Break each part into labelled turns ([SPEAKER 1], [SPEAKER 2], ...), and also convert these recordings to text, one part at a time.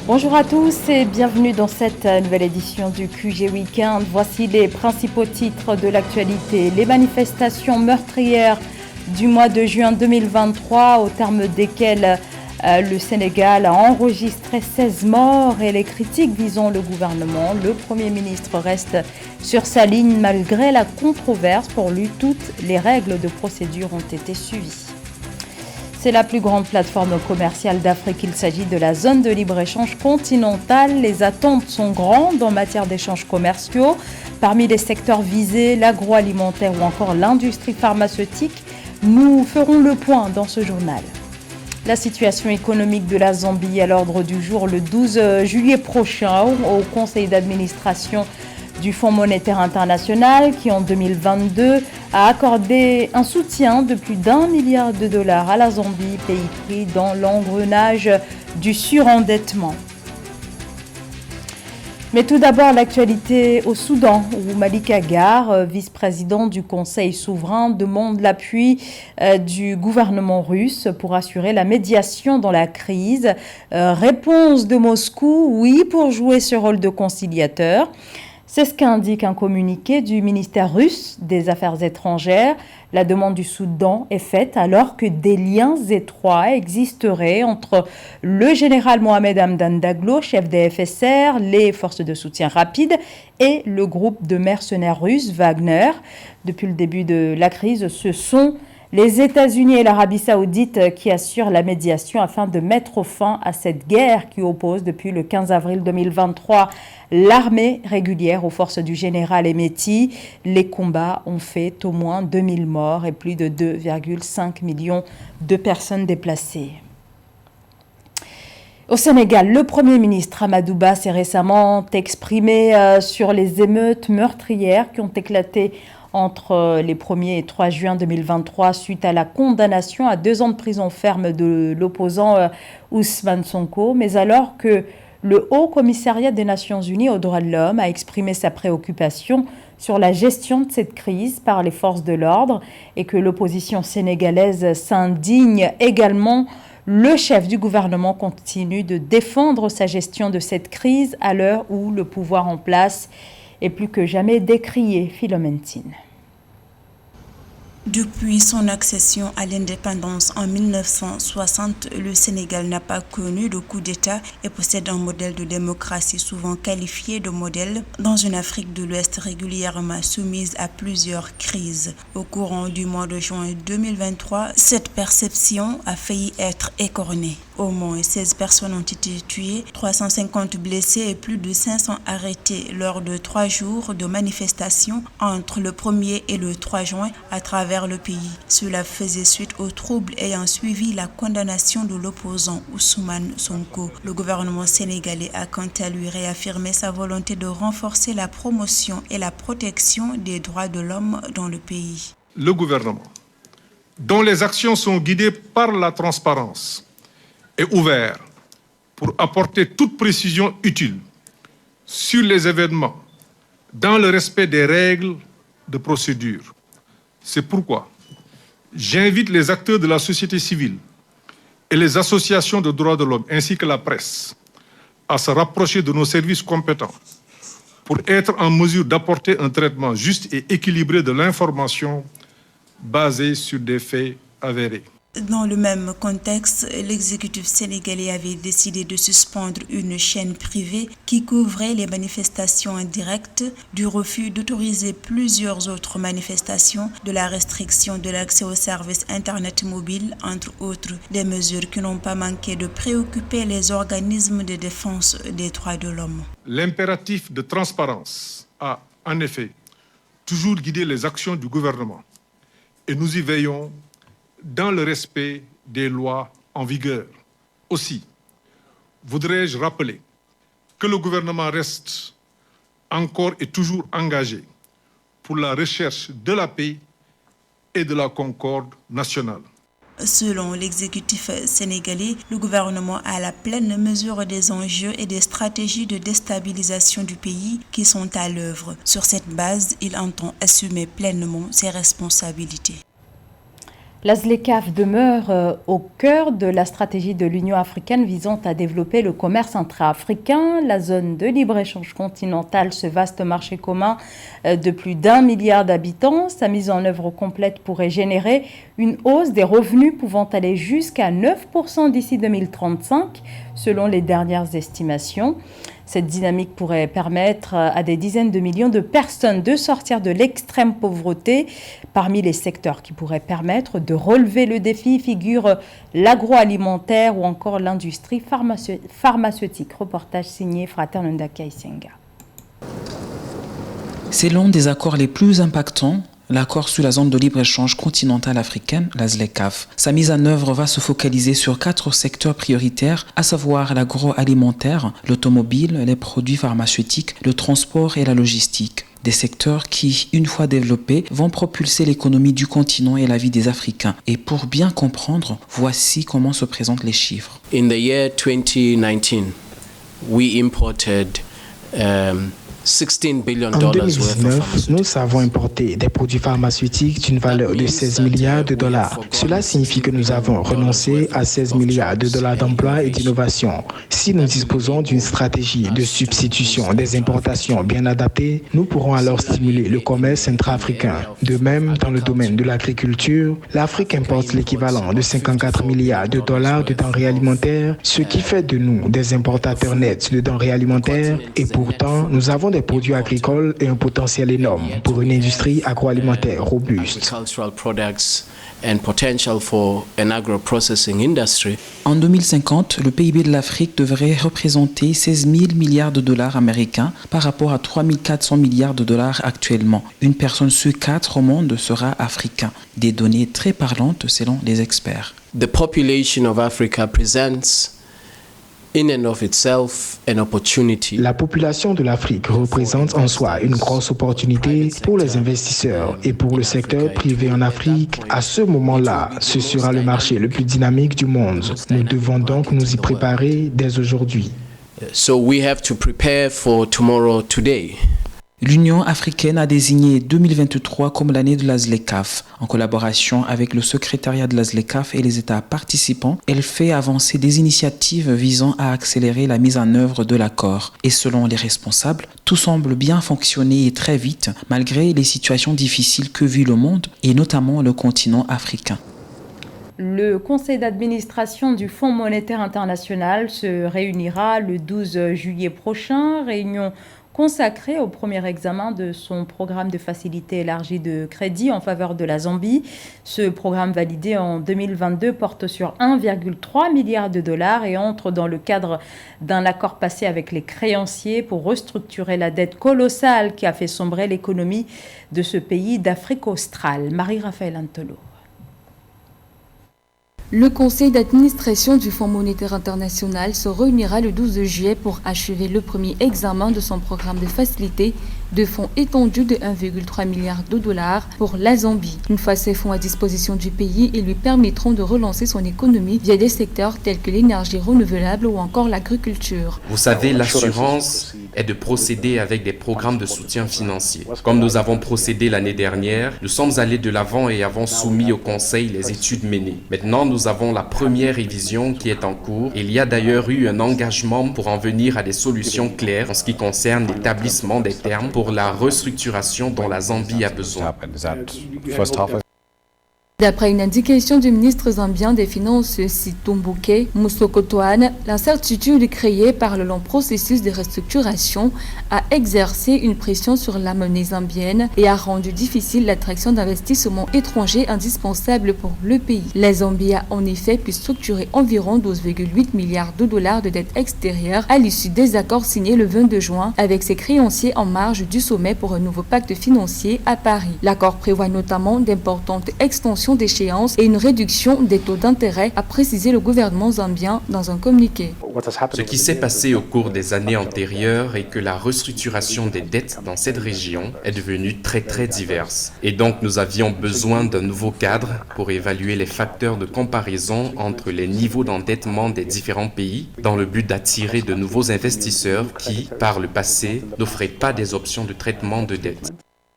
[SPEAKER 1] Bonjour à tous et bienvenue dans cette nouvelle édition du QG Weekend. Voici les principaux titres de l'actualité. Les manifestations meurtrières du mois de juin 2023, au terme desquelles le Sénégal a enregistré 16 morts et les critiques visant le gouvernement. Le Premier ministre reste sur sa ligne malgré la controverse. Pour lui, toutes les règles de procédure ont été suivies. C'est la plus grande plateforme commerciale d'Afrique. Il s'agit de la zone de libre-échange continentale. Les attentes sont grandes en matière d'échanges commerciaux. Parmi les secteurs visés, l'agroalimentaire ou encore l'industrie pharmaceutique. Nous ferons le point dans ce journal. La situation économique de la Zambie à l'ordre du jour le 12 juillet prochain au conseil d'administration du Fonds monétaire international qui en 2022 a accordé un soutien de plus d'1 milliard de dollars à la Zambie, pays pris dans l'engrenage du surendettement. Mais tout d'abord, l'actualité au Soudan, où Malik Agar, vice-président du Conseil souverain, demande l'appui du gouvernement russe pour assurer la médiation dans la crise. Réponse de Moscou, oui, pour jouer ce rôle de conciliateur. C'est ce qu'indique un communiqué du ministère russe des Affaires étrangères. La demande du Soudan est faite alors que des liens étroits existeraient entre le général Mohamed Hamdan Daglo, chef des FSR, les forces de soutien rapide et le groupe de mercenaires russes Wagner. Depuis le début de la crise, ce sont les États-Unis et l'Arabie saoudite qui assurent la médiation afin de mettre fin à cette guerre qui oppose depuis le 15 avril 2023 l'armée régulière aux forces du général Hemeti. Les combats ont fait au moins 2000 morts et plus de 2,5 millions de personnes déplacées. Au Sénégal, le Premier ministre Amadou Ba s'est récemment exprimé sur les émeutes meurtrières qui ont éclaté entre les 1er et 3 juin 2023 suite à la condamnation à 2 ans de prison ferme de l'opposant Ousmane Sonko. Mais alors que le Haut Commissariat des Nations Unies aux droits de l'homme a exprimé sa préoccupation sur la gestion de cette crise par les forces de l'ordre et que l'opposition sénégalaise s'indigne également, le chef du gouvernement continue de défendre sa gestion de cette crise à l'heure où le pouvoir en place est plus que jamais décrié. Philomène Tine.
[SPEAKER 2] Depuis son accession à l'indépendance en 1960, le Sénégal n'a pas connu de coup d'État et possède un modèle de démocratie souvent qualifié de modèle dans une Afrique de l'Ouest régulièrement soumise à plusieurs crises. Au courant du mois de juin 2023, cette perception a failli être écornée. Au moins 16 personnes ont été tuées, 350 blessés et plus de 500 arrêtés lors de 3 jours de manifestations entre le 1er et le 3 juin à travers le pays. Cela faisait suite aux troubles ayant suivi la condamnation de l'opposant Ousmane Sonko. Le gouvernement sénégalais a quant à lui réaffirmé sa volonté de renforcer la promotion et la protection des droits de l'homme dans le pays.
[SPEAKER 3] Le gouvernement, dont les actions sont guidées par la transparence, est ouvert pour apporter toute précision utile sur les événements dans le respect des règles de procédure. C'est pourquoi j'invite les acteurs de la société civile et les associations de droits de l'homme ainsi que la presse à se rapprocher de nos services compétents pour être en mesure d'apporter un traitement juste et équilibré de l'information basé sur des faits avérés.
[SPEAKER 2] Dans le même contexte, l'exécutif sénégalais avait décidé de suspendre une chaîne privée qui couvrait les manifestations en direct, du refus d'autoriser plusieurs autres manifestations, de la restriction de l'accès aux services Internet mobile, entre autres, des mesures qui n'ont pas manqué de préoccuper les organismes de défense des droits de l'homme.
[SPEAKER 3] L'impératif de transparence a, en effet, toujours guidé les actions du gouvernement et nous y veillons dans le respect des lois en vigueur. Aussi, voudrais-je rappeler que le gouvernement reste encore et toujours engagé pour la recherche de la paix et de la concorde nationale.
[SPEAKER 2] Selon l'exécutif sénégalais, le gouvernement a la pleine mesure des enjeux et des stratégies de déstabilisation du pays qui sont à l'œuvre. Sur cette base, il entend assumer pleinement ses responsabilités.
[SPEAKER 1] La ZLECAf demeure au cœur de la stratégie de l'Union africaine visant à développer le commerce intra-africain. La zone de libre-échange continentale, ce vaste marché commun de plus d'1 milliard d'habitants, sa mise en œuvre complète pourrait générer une hausse des revenus pouvant aller jusqu'à 9% d'ici 2035, selon les dernières estimations. Cette dynamique pourrait permettre à des dizaines de millions de personnes de sortir de l'extrême pauvreté. Parmi les secteurs qui pourraient permettre de relever le défi figurent l'agroalimentaire ou encore l'industrie pharmaceutique. Reportage signé Fraternunda Kaisenga.
[SPEAKER 4] C'est l'un des accords les plus impactants. L'accord sur la zone de libre-échange continentale africaine, la ZLECAf. Sa mise en œuvre va se focaliser sur 4 secteurs prioritaires, à savoir l'agroalimentaire, l'automobile, les produits pharmaceutiques, le transport et la logistique. Des secteurs qui, une fois développés, vont propulser l'économie du continent et la vie des Africains. Et pour bien comprendre, voici comment se présentent les chiffres.
[SPEAKER 5] In the year 2019, we imported $16 billion
[SPEAKER 6] En 2019, nous avons importé des produits pharmaceutiques d'une valeur de 16 milliards de dollars. Cela signifie que nous avons renoncé à 16 milliards de dollars d'emplois et d'innovation. Si nous disposons d'une stratégie de substitution des importations bien adaptée, nous pourrons alors stimuler le commerce intra-africain. De même, dans le domaine de l'agriculture, l'Afrique importe l'équivalent de 54 milliards de dollars de denrées alimentaires, ce qui fait de nous des importateurs nets de denrées alimentaires. Et pourtant, nous avons des produits agricoles et un potentiel énorme pour une industrie agroalimentaire robuste.
[SPEAKER 4] En 2050, le PIB de l'Afrique devrait représenter 16 000 milliards de dollars américains par rapport à 3 400 milliards de dollars actuellement. Une personne sur 4 au monde sera africain. Des données très parlantes selon les experts.
[SPEAKER 5] The population of Africa presents in and of itself an opportunity.
[SPEAKER 6] La population de l'Afrique représente en soi une grosse opportunité pour les investisseurs et pour le secteur privé en Afrique. À ce moment-là, ce sera le marché le plus dynamique du monde. Nous devons donc nous y préparer dès aujourd'hui.
[SPEAKER 5] So we have to prepare for tomorrow today.
[SPEAKER 4] L'Union africaine a désigné 2023 comme l'année de la ZLECAf. En collaboration avec le secrétariat de la ZLECAf et les États participants, elle fait avancer des initiatives visant à accélérer la mise en œuvre de l'accord. Et selon les responsables, tout semble bien fonctionner et très vite, malgré les situations difficiles que vit le monde, et notamment le continent africain.
[SPEAKER 1] Le conseil d'administration du Fonds monétaire international se réunira le 12 juillet prochain, réunion consacré au premier examen de son programme de facilité élargie de crédit en faveur de la Zambie. Ce programme validé en 2022 porte sur 1,3 milliard de dollars et entre dans le cadre d'un accord passé avec les créanciers pour restructurer la dette colossale qui a fait sombrer l'économie de ce pays d'Afrique australe. Marie-Raphaël Antolo.
[SPEAKER 7] Le conseil d'administration du Fonds monétaire international se réunira le 12 juillet pour achever le premier examen de son programme de facilité de fonds étendus de 1,3 milliard de dollars pour la Zambie. Une fois ces fonds à disposition du pays, ils lui permettront de relancer son économie via des secteurs tels que l'énergie renouvelable ou encore l'agriculture.
[SPEAKER 8] Vous savez, l'assurance est de procéder avec des programmes de soutien financier. Comme nous avons procédé l'année dernière, nous sommes allés de l'avant et avons soumis au Conseil les études menées. Maintenant, nous avons la première révision qui est en cours. Il y a d'ailleurs eu un engagement pour en venir à des solutions claires en ce qui concerne l'établissement des termes pour la restructuration dont la Zambie a besoin.
[SPEAKER 7] D'après une indication du ministre zambien des Finances Situmbuke Musokotoane, l'incertitude créée par le long processus de restructuration a exercé une pression sur la monnaie zambienne et a rendu difficile l'attraction d'investissements étrangers indispensables pour le pays. La Zambie a en effet pu structurer environ 12,8 milliards de dollars de dette extérieure à l'issue des accords signés le 22 juin avec ses créanciers en marge du sommet pour un nouveau pacte financier à Paris. L'accord prévoit notamment d'importantes extensions d'échéance et une réduction des taux d'intérêt, a précisé le gouvernement zambien dans un communiqué.
[SPEAKER 8] Ce qui s'est passé au cours des années antérieures est que la restructuration des dettes dans cette région est devenue très diverse. Et donc nous avions besoin d'un nouveau cadre pour évaluer les facteurs de comparaison entre les niveaux d'endettement des différents pays dans le but d'attirer de nouveaux investisseurs qui, par le passé, n'offraient pas des options de traitement de dette.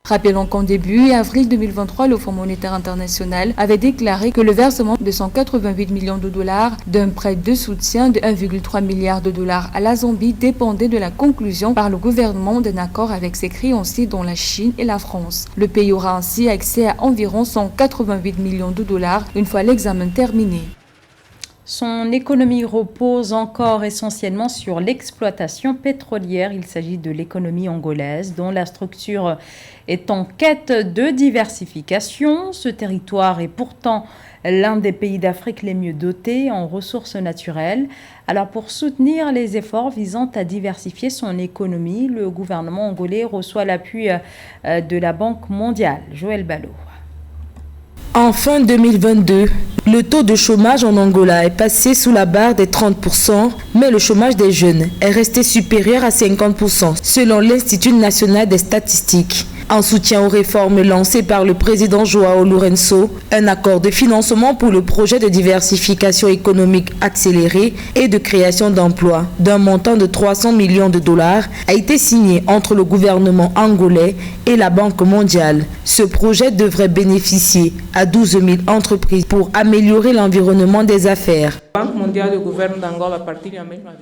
[SPEAKER 7] Rappelons qu'en début avril 2023, le Fonds monétaire international avait déclaré que le versement de 188 millions de dollars d'un prêt de soutien de 1,3 milliard de dollars à la Zambie dépendait de la conclusion par le gouvernement d'un accord avec ses créanciers dont la Chine et la France. Le pays aura ainsi accès à environ 188 millions de dollars une fois l'examen terminé.
[SPEAKER 1] Son économie repose encore essentiellement sur l'exploitation pétrolière. Il s'agit de l'économie angolaise, dont la structure est en quête de diversification. Ce territoire est pourtant l'un des pays d'Afrique les mieux dotés en ressources naturelles. Alors, pour soutenir les efforts visant à diversifier son économie, le gouvernement angolais reçoit l'appui de la Banque mondiale. Joël Ballot.
[SPEAKER 9] En fin 2022, le taux de chômage en Angola est passé sous la barre des 30%, mais le chômage des jeunes est resté supérieur à 50% selon l'Institut national des statistiques. En soutien aux réformes lancées par le président João Lourenço, un accord de financement pour le projet de diversification économique accélérée et de création d'emplois d'un montant de 300 millions de dollars a été signé entre le gouvernement angolais et la Banque mondiale. Ce projet devrait bénéficier à 12 000 entreprises pour améliorer l'environnement des affaires.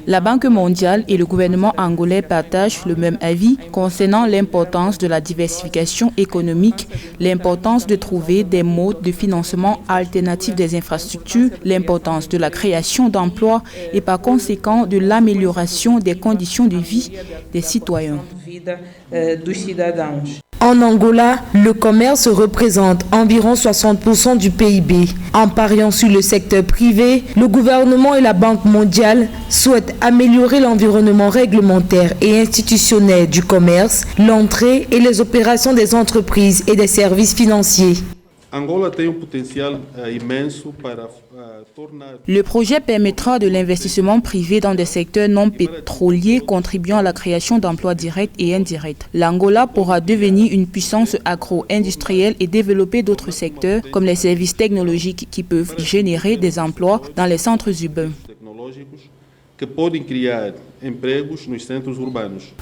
[SPEAKER 10] La Banque mondiale et le gouvernement angolais partagent le même avis concernant l'importance de la diversification économique, l'importance de trouver des modes de financement alternatifs des infrastructures, l'importance de la création d'emplois et par conséquent de l'amélioration des conditions de vie des citoyens.
[SPEAKER 9] En Angola, le commerce représente environ 60% du PIB. En pariant sur le secteur privé, le gouvernement et la Banque mondiale souhaitent améliorer l'environnement réglementaire et institutionnel du commerce, l'entrée et les opérations des entreprises et des services financiers.
[SPEAKER 10] Le projet permettra de l'investissement privé dans des secteurs non pétroliers contribuant à la création d'emplois directs et indirects. L'Angola pourra devenir une puissance agro-industrielle et développer d'autres secteurs comme les services technologiques qui peuvent générer des emplois dans les centres urbains.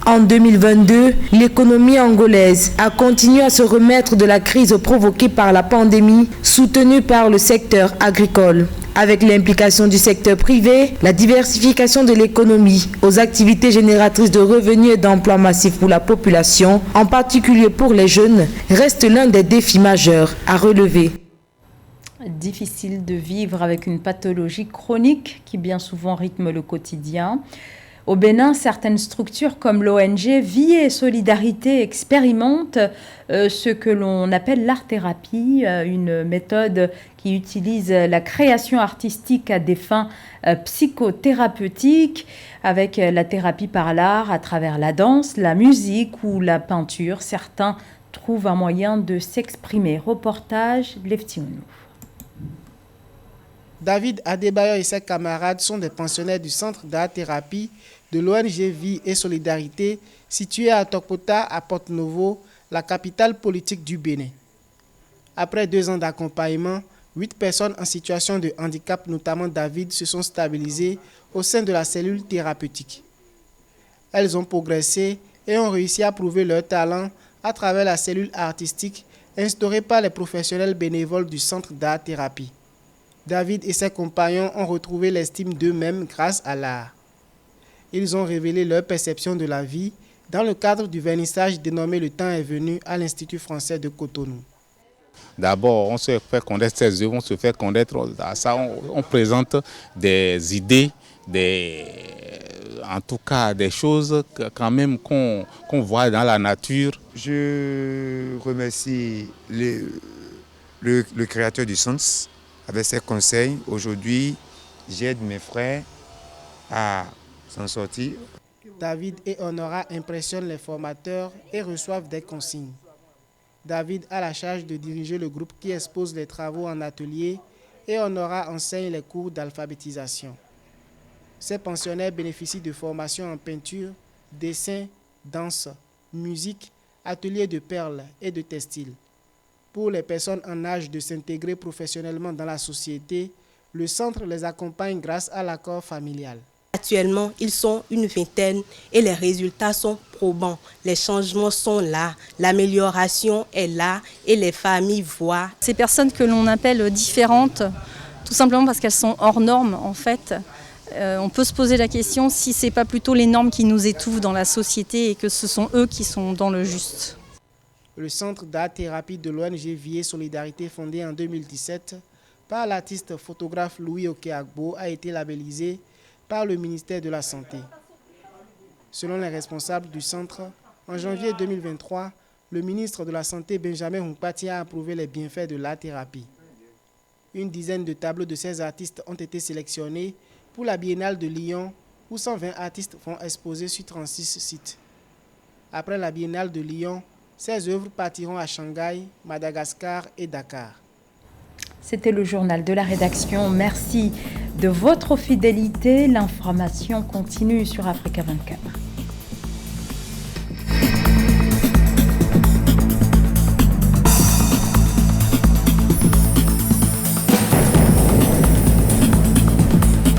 [SPEAKER 9] En 2022, l'économie angolaise a continué à se remettre de la crise provoquée par la pandémie, soutenue par le secteur agricole. Avec l'implication du secteur privé, la diversification de l'économie aux activités génératrices de revenus et d'emplois massifs pour la population, en particulier pour les jeunes, reste l'un des défis majeurs à relever.
[SPEAKER 1] Difficile de vivre avec une pathologie chronique qui bien souvent rythme le quotidien. Au Bénin, certaines structures comme l'ONG Vie et Solidarité expérimentent ce que l'on appelle l'art-thérapie, une méthode qui utilise la création artistique à des fins psychothérapeutiques, avec la thérapie par l'art à travers la danse, la musique ou la peinture. Certains trouvent un moyen de s'exprimer. Reportage Leftionou.
[SPEAKER 11] David Adebayo et ses camarades sont des pensionnaires du centre d'art-thérapie de l'ONG Vie et Solidarité situé à Tokpota, à Porto-Novo, la capitale politique du Bénin. Après 2 ans d'accompagnement, 8 personnes en situation de handicap, notamment David, se sont stabilisées au sein de la cellule thérapeutique. Elles ont progressé et ont réussi à prouver leur talent à travers la cellule artistique instaurée par les professionnels bénévoles du centre d'art-thérapie. David et ses compagnons ont retrouvé l'estime d'eux-mêmes grâce à l'art. Ils ont révélé leur perception de la vie dans le cadre du vernissage dénommé Le Temps est venu à l'Institut français de Cotonou.
[SPEAKER 12] D'abord, on se fait connaître ses œuvres, on se fait connaître à ça, on présente des idées, en tout cas des choses quand même qu'on voit dans la nature.
[SPEAKER 13] Je remercie le créateur du sens. Avec ses conseils, aujourd'hui, j'aide mes frères à s'en sortir.
[SPEAKER 11] David et Honora impressionnent les formateurs et reçoivent des consignes. David a la charge de diriger le groupe qui expose les travaux en atelier et Honora enseigne les cours d'alphabétisation. Ces pensionnaires bénéficient de formations en peinture, dessin, danse, musique, ateliers de perles et de textiles. Pour les personnes en âge de s'intégrer professionnellement dans la société, le centre les accompagne grâce à l'accord familial.
[SPEAKER 14] Actuellement, ils sont une vingtaine et les résultats sont probants. Les changements sont là, l'amélioration est là et les familles voient.
[SPEAKER 15] Ces personnes que l'on appelle différentes, tout simplement parce qu'elles sont hors normes en fait, on peut se poser la question si ce n'est pas plutôt les normes qui nous étouffent dans la société et que ce sont eux qui sont dans le juste.
[SPEAKER 11] Le centre d'art-thérapie de l'ONG Vie et Solidarité, fondé en 2017 par l'artiste photographe Louis Okeagbo, a été labellisé par le ministère de la Santé. Selon les responsables du centre, en janvier 2023, le ministre de la Santé Benjamin Hunkpati a approuvé les bienfaits de l'art-thérapie. Une dizaine de tableaux de 16 artistes ont été sélectionnés pour la Biennale de Lyon, où 120 artistes vont exposer sur 36 sites. Après la Biennale de Lyon, ces œuvres partiront à Shanghai, Madagascar et Dakar.
[SPEAKER 1] C'était le journal de la rédaction. Merci de votre fidélité. L'information continue sur Africa 24.